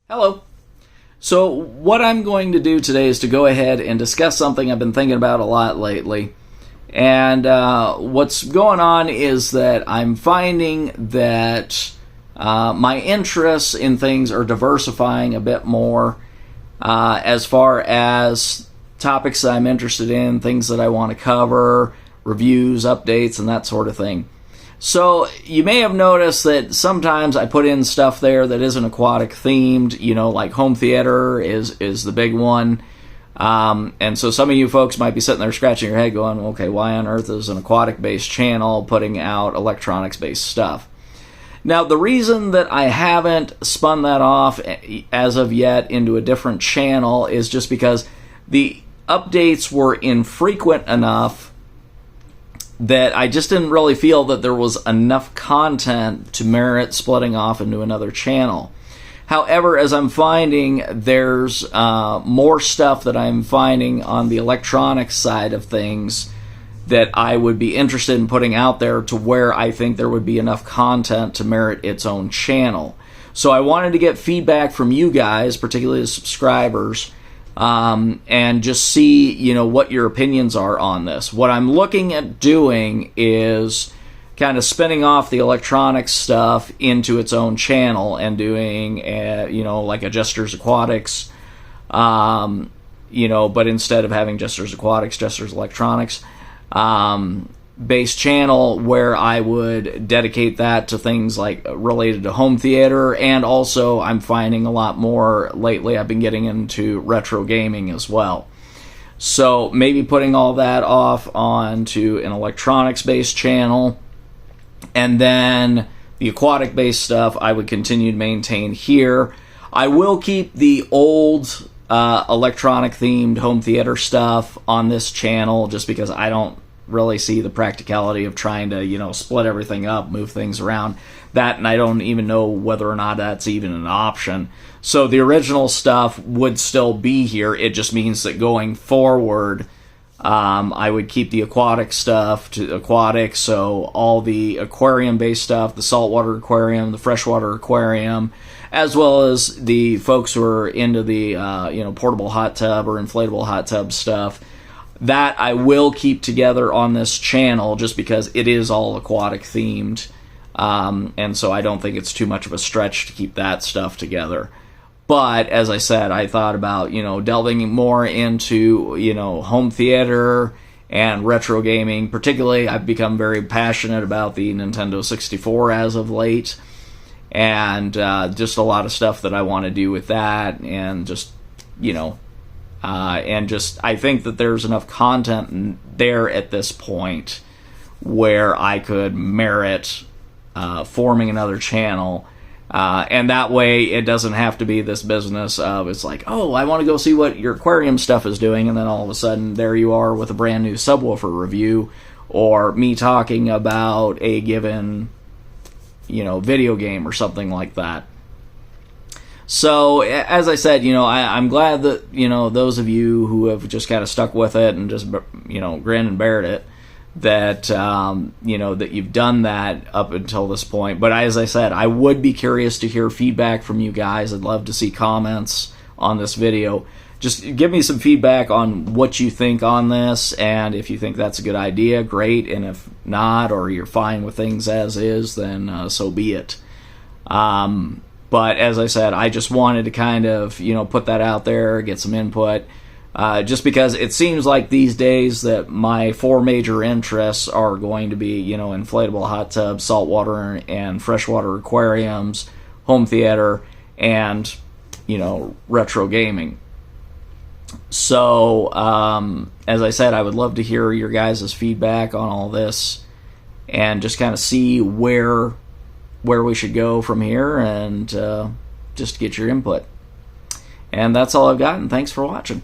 Hello. So what I'm going to do today is to go ahead and discuss something I've been thinking about a lot lately. And what's going on is that I'm finding that my interests in things are diversifying a bit more as far as topics that I'm interested in, things that I want to cover, reviews, updates, and that sort of thing. So you may have noticed that sometimes I put in stuff there that isn't aquatic themed, like home theater is the big one. And so some of you folks might be sitting there scratching your head going, okay, why on earth is an aquatic-based channel putting out electronics-based stuff? Now, the reason that I haven't spun that off as of yet into a different channel is just because the updates were infrequent enough that I just didn't really feel that there was enough content to merit splitting off into another channel. However, as I'm finding, there's more stuff that I'm finding on the electronics side of things that I would be interested in putting out there to where I think there would be enough content to merit its own channel. So I wanted to get feedback from you guys, particularly the subscribers, and just see, what your opinions are on this. What I'm looking at doing is kind of spinning off the electronics stuff into its own channel and doing, like a Jester's Aquatics, but instead of having Jester's Aquatics, Jester's Electronics, based channel where I would dedicate that to things like related to home theater, and also I'm finding a lot more lately I've been getting into retro gaming as well. So maybe putting all that off onto an electronics based channel, and then the aquatic based stuff I would continue to maintain here. I will keep the old electronic themed home theater stuff on this channel just because I don't really see the practicality of trying to, split everything up, move things around. That, and I don't even know whether or not that's even an option. So the original stuff would still be here. It just means that going forward, I would keep the aquatic stuff to aquatic, so all the aquarium-based stuff, the saltwater aquarium, the freshwater aquarium, as well as the folks who are into the portable hot tub or inflatable hot tub stuff, that I will keep together on this channel just because it is all aquatic themed, and so I don't think it's too much of a stretch to keep that stuff together. But as I said, I thought about delving more into home theater and retro gaming. Particularly, I've become very passionate about the Nintendo 64 as of late, and just a lot of stuff that I want to do with that, and just I think that there's enough content there at this point where I could merit forming another channel. And that way it doesn't have to be this business of it's like, oh, I want to go see what your aquarium stuff is doing, and then all of a sudden there you are with a brand new subwoofer review, or me talking about a given video game or something like that. So, as I said, I'm glad that, those of you who have just kind of stuck with it and just, grinned and bared it, that, that you've done that up until this point. But as I said, I would be curious to hear feedback from you guys. I'd love to see comments on this video. Just give me some feedback on what you think on this, and if you think that's a good idea, great. And if not, or you're fine with things as is, then so be it. But as I said, I just wanted to kind of, put that out there, get some input, just because it seems like these days that my four major interests are going to be, inflatable hot tubs, saltwater and freshwater aquariums, home theater, and, retro gaming. So, as I said, I would love to hear your guys' feedback on all this and just kind of see where we should go from here, and just get your input. And that's all I've got, and thanks for watching.